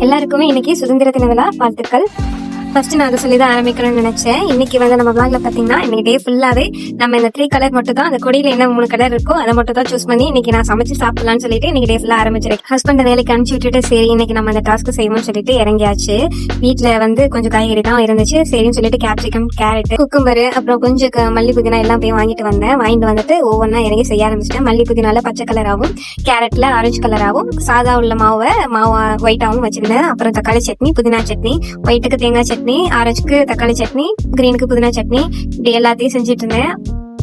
எல்லாருக்குமே இன்னைக்கு சுதந்திர தின விழா வாழ்த்துக்கள். ஃபர்ஸ்ட் நான் அதை சொல்லி தான் ஆரம்பிக்கணும்னு நினைச்சேன். இன்னைக்கு வந்து நம்ம vlogல பாத்தீங்கன்னா இன்னைக்கு டே ஃபுல்லாவே நம்ம இந்த 3 கலர் மட்டும் தான், அந்த கொடியில என்ன 3 கலர் இருக்கோ அதை மட்டும் தான் சூஸ் பண்ணி இன்னைக்கு நான் சமைச்சு சாப்பிடலாம்னு சொல்லிட்டு இன்னைக்கு டே ஃபுல்லா ஆரம்பிச்சிருக்கேன். ஹஸ்பண்ட் வேலைக்கு அனுப்பிச்சு விட்டுட்டு சரி இன்னைக்கு நம்ம அந்த டாஸ்க் செய்வோம்னு சொல்லிட்டு இறங்கியாச்சு. வீட்டுல வந்து கொஞ்சம் காய்கறி தான் இருந்துச்சு. சரின்னு சொல்லிட்டு கேப்சிகம், கேரட், குக்கும்பர், அப்புறம் கொஞ்சம் மல்லி புதினா எல்லாம் போய் வாங்கிட்டு வந்துட்டு ஒவ்வொன்றா இறங்கி செய்ய ஆரம்பிச்சிட்டேன். மல்லி புதினால பச்சை கலராகவும், கேரட்ல ஆரஞ்சு கலராகவும், சாதா உள்ள மாவை ஒயிட்டாவும் வச்சிருந்தேன். அப்புறம் தக்காளி சட்னி, புதினா சட்னி, ஒயிட்டுக்கு தேங்காய் சட்னி, ஆரஞ்சுக்கு தக்காளி சட்னி, கிரீனுக்கு புதினா சட்னி, இப்படி எல்லாத்தையும் செஞ்சுட்டு இருந்தேன்.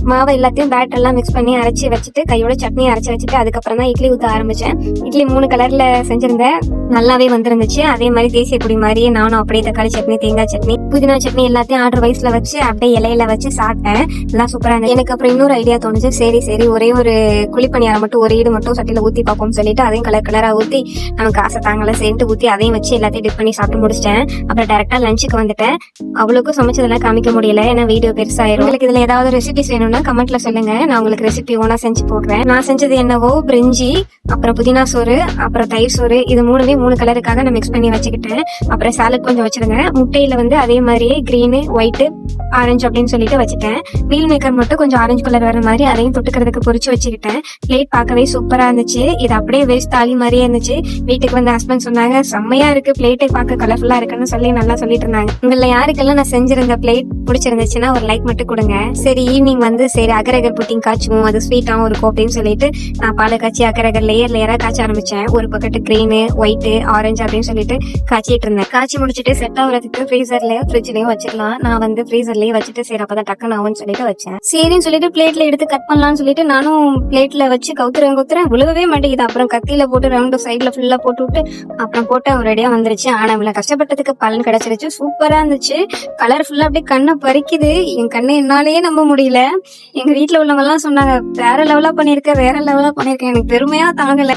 மாவை எல்லாத்தையும் பேட்டர் எல்லாம் மிக்ஸ் பண்ணி அரைச்சி வச்சுட்டு கையோட சட்னி அரைச்சி வச்சுட்டு அதுக்கப்புறம் தான் இட்லி ஊற்ற ஆரம்பிச்சேன். இட்லி 3 கலர்ல செஞ்சிருந்தேன், நல்லாவே வந்துருந்துச்சு. அதே மாதிரி தேசிய குடி மாதிரியே நானும் அப்படியே தக்காளி சட்னி, தேங்காய் சட்னி, புதினா சட்னி எல்லாத்தையும் ஆர்டர் வைஸ்ல வச்சு அப்படியே இலையில வச்சு சாப்பிட்டேன். எல்லாம் சூப்பரா இருந்தது. எனக்கு அப்புறம் இன்னொரு ஐடியா தோணுச்சு. சரி ஒரே ஒரு குழிப்பணியாரம் மட்டும் ஒரு ஈடு மட்டும் சட்டியில ஊத்தி பார்ப்போம்னு சொல்லிட்டு அதையும் கலர் கலரா ஊத்தி நமக்கு ஆசை தாங்கல சேர்ந்து ஊத்தி அதையும் வச்சு எல்லாத்தையும் டிப் பண்ணி சாப்பிட்டு முடிச்சிட்டேன். அப்புறம் டைரக்டா லஞ்சுக்கு வந்துட்டேன். அவ்வளவுக்கும் சமைச்சதெல்லாம் காமிக்க முடியல, ஏன்னா வீடியோ பெருசாயிரும். உங்களுக்கு இதுல ஏதாவது ரெசிபிஸ் வேணும்னா கமெண்ட்ல சொல்லுங்க, நான் உங்களுக்கு ரெசிபி ஓனா செஞ்சு போடுறேன். நான் செஞ்சது என்னவோ பிரிஞ்சி, அப்புறம் புதினா சோறு, அப்புறம் தயிர் சோறு, இது 3 கலருக்காக நான் மிக்ஸ் பண்ணி வச்சுக்கிட்டேன். அப்புறம் சாலட் கொஞ்சம் வச்சிருங்க. முட்டையில வந்து அதே மாதிரியே கிரீனு, ஒயிட், ஆரஞ்சு அப்படின்னு சொல்லிட்டு வச்சுட்டேன். மீல் மேக்கர் மட்டும் கொஞ்சம் ஆரஞ்சு கலர் வர மாதிரி அதையும் தொட்டுக்கிறதுக்கு பொரிச்சு வச்சுக்கிட்டேன். பிளேட் பார்க்கவே சூப்பரா இருந்துச்சு. இது அப்படியே வேஸ்ட் தாலி மாதிரியே இருந்துச்சு. வீட்டுக்கு வந்து ஹஸ்பண்ட் சொன்னாங்க செம்மையா இருக்கு, பிளேட்டை பார்க்க கலர்ஃபுல்லா இருக்குன்னு சொல்லி நல்லா சொல்லிட்டு இருந்தாங்க. உங்களை யாருக்கெல்லாம் நான் செஞ்சிருந்த பிளேட் பிடிச்சிருந்துச்சுன்னா ஒரு லைக் மட்டும் கொடுங்க. சரி ஈவினிங் வந்து சரி அகரகர் புட்டிங் காய்ச்சுவோம், அது ஸ்வீட்டாவும் இருக்கும் அப்படின்னு சொல்லிட்டு நான் பாலை காய்ச்சி அகரகர் லேயரா காய்ச்ச ஆரம்பிச்சேன். ஒரு பக்கெட்டு கிரீனு, ஒயிட், ஆரஞ்சு அப்படின்னு சொல்லிட்டு காய்ச்சிட்டு இருந்தேன். காய்ச்சி முடிச்சுட்டு செட் ஆகுறதுக்கு ஃப்ரீசர்லயும் ஃப்ரிட்ஜ்லயும் வச்சிடலாம். நான் வந்து ஃப்ரீசர்லயே வச்சுட்டு சரி அப்பதான் டக்குன்னு ஆகும்னு சொல்லிட்டு வச்சேன். சரின்னு சொல்லிட்டு பிளேட்ல எடுத்து கட் பண்ணலாம்னு சொல்லிட்டு நானும் பிளேட்ல வச்சு கவுத்துறேன் விழுகவே மாட்டேங்குது. அப்புறம் கத்தியில போட்டு ரவுண்டு சைட்ல ஃபுல்லா போட்டு விட்டு அப்புறம் போட்டு ரெடியா வந்துருச்சு. ஆனா இவ்வளவு கஷ்டப்பட்டதுக்கு பலன் கிடைச்சிருச்சு. சூப்பரா இருந்துச்சு. கலர்ஃபுல்லா அப்படியே கண்ணை பறிக்குது. என் கண்ணை என்னாலேயே நம்ப முடியல. எங்க வீட்டுல உள்ளவங்க எல்லாம் சொன்னாங்க வேற லெவலா பண்ணிருக்கேன். எனக்கு பெருமையா தாங்கல.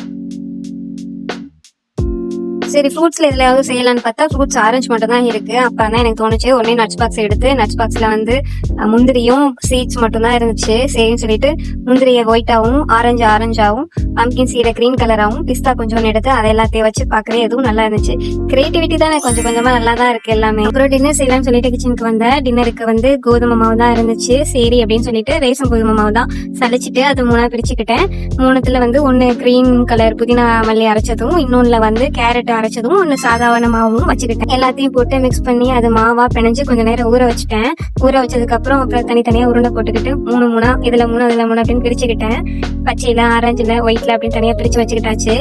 சரி ஃப்ரூட்ஸ்ல எதுலயாவது செய்யலான்னு பார்த்தா ஃப்ரூட்ஸ் ஆரஞ்சு மட்டும் தான் இருக்கு. அப்புறம் தான் எனக்கு தோணுச்சு உடனே நட்ஸ் பாக்ஸ் எடுத்து நட்ஸ் பாக்ஸ்ல வந்து முந்திரியும் சீட்ஸ் மட்டும் தான் இருந்துச்சு. சரின்னு சொல்லிட்டு முந்திரிய ஒயிட்டாவும், ஆரஞ்சாவும், பம்கின் சீடை கிரீன் கலராகவும், பிஸ்தா கொஞ்சம் எடுத்து அதை எல்லாத்தையும் வச்சு பார்க்கவே எதுவும் நல்லா இருந்துச்சு. கிரியேட்டிவிட்டி தான் கொஞ்சம் கொஞ்சமா நல்லா தான் இருக்கு எல்லாமே. அப்புறம் டின்னர் செய்யலாம்னு சொல்லிட்டு கிச்சனுக்கு வந்தேன். டின்னருக்கு வந்து கோதுமை மாவு தான் இருந்துச்சு. சரி அப்படின்னு சொல்லிட்டு ரேசன் கோதுமை மாவு தான் சலிச்சிட்டு அது 3 பிரிச்சுக்கிட்டேன். 3த்துல வந்து ஒன்னு கிரீன் கலர் புதினா மல்லி அரைச்சதும், இன்னொன்னுல வந்து கேரட் அரைச்சதும், ஒன்னு சாதாரண மாவும் வச்சுக்கிட்டேன். எல்லாத்தையும் போட்டு மிக்ஸ் பண்ணி அது மாவா பிணைஞ்சு கொஞ்ச நேரம் ஊற வச்சுட்டேன். ஊற வச்சதுக்கு அப்புறம் தனித்தனியா உருண்டை போட்டுக்கிட்டு 3 இதுல 3 அதுல 3 அப்படின்னு பிரிச்சுக்கிட்டேன். பச்சையில, ஆரஞ்சுல, ஒயிட்ல அப்படின்னு தனியா பிரிச்சு வச்சுக்கிட்டாச்சு.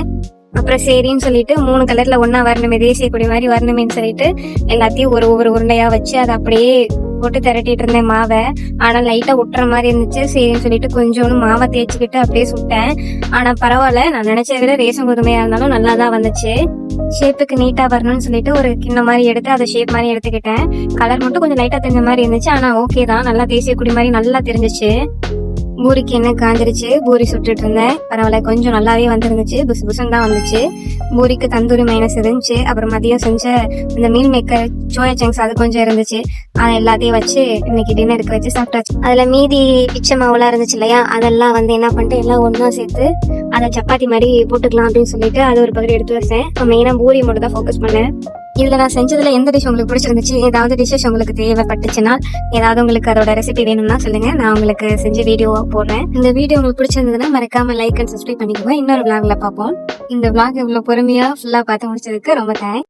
அப்புறம் சரின்னு சொல்லிட்டு 3 கலர்ல ஒன்னா வரணுமே, தேசிய கொடி மாதிரி வரணுமேன்னு சொல்லிட்டு எல்லாத்தையும் ஒவ்வொரு உருண்டையா வச்சு அதை அப்படியே போட்டு திரட்டிட்டு இருந்தேன் மாவை. ஆனா லைட்டா ஒட்டுற மாதிரி இருந்துச்சு. சரின்னு சொல்லிட்டு கொஞ்சோண்டு மாவை தேய்ச்சிக்கிட்டு அப்படியே சுட்டேன். ஆனா பரவாயில்ல, நான் நினைச்சதை விட ரேசன் கோதுமையா இருந்தாலும் நல்லா தான் வந்துச்சு. ஷேப்புக்கு நீட்டா வரணும்னு சொல்லிட்டு ஒரு கிண்ண மாதிரி எடுத்து அதை ஷேப் மாதிரி எடுத்துக்கிட்டேன். கலர் மட்டும் கொஞ்சம் லைட்டா தெரிஞ்ச மாதிரி இருந்துச்சு. ஆனா ஓகே தான், நல்லா தேசிய குடி மாதிரி நல்லா தெரிஞ்சிச்சு. பூரிக்கு என்ன காஞ்சிருச்சு, பூரி சுட்டுட்டு இருந்தேன். பரவாயில்ல, கொஞ்சம் நல்லாவே வந்துருந்துச்சு. புசுன்னு தான் வந்துச்சு. பூரிக்கு தந்தூரி மைனஸ் இருந்துச்சு. அப்புறம் மதியம் செஞ்ச இந்த மீல் மேக்கர் சோயா சங்க்ஸ் அது கொஞ்சம் இருந்துச்சு. அதை எல்லாத்தையும் வச்சு இன்னைக்கு டின்னருக்கு வச்சு சாப்பிட்டாச்சு. அதுல மீதி பிச்சை மாவுலாம் இருந்துச்சு இல்லையா, அதெல்லாம் வந்து என்ன பண்ணிட்டு எல்லாம் ஒன்னா சேர்த்து அதை சப்பாத்தி மாதிரி போட்டுக்கலாம் அப்படின்னு சொல்லிட்டு அது ஒரு பகுதி எடுத்து வச்சேன். மெயினா பூரி மட்டும் தான் ஃபோக்கஸ் பண்ணேன். இதுல நான் செஞ்சதுல எந்த டிஷ் உங்களுக்கு பிடிச்சிருந்துச்சு, ஏதாவது டிஷ்ஷஸ் உங்களுக்கு தேவைப்பட்டுச்சுன்னா, ஏதாவது உங்களுக்கு அதோட ரெசிபி வேணும்னா சொல்லுங்க, நான் உங்களுக்கு செஞ்ச வீடியோவா போடுறேன். இந்த வீடியோ உங்களுக்கு பிடிச்சிருந்ததுன்னா மறக்காம லைக் அண்ட் சப்ஸ்கிரைப் பண்ணிக்கோங்க. இன்னொரு விளாக்ல பார்ப்போம். இந்த விளாக் இவ்வளவு பொறுமையா ஃபுல்லா பார்த்து முடிச்சதுக்கு ரொம்ப தேங்க்ஸ்.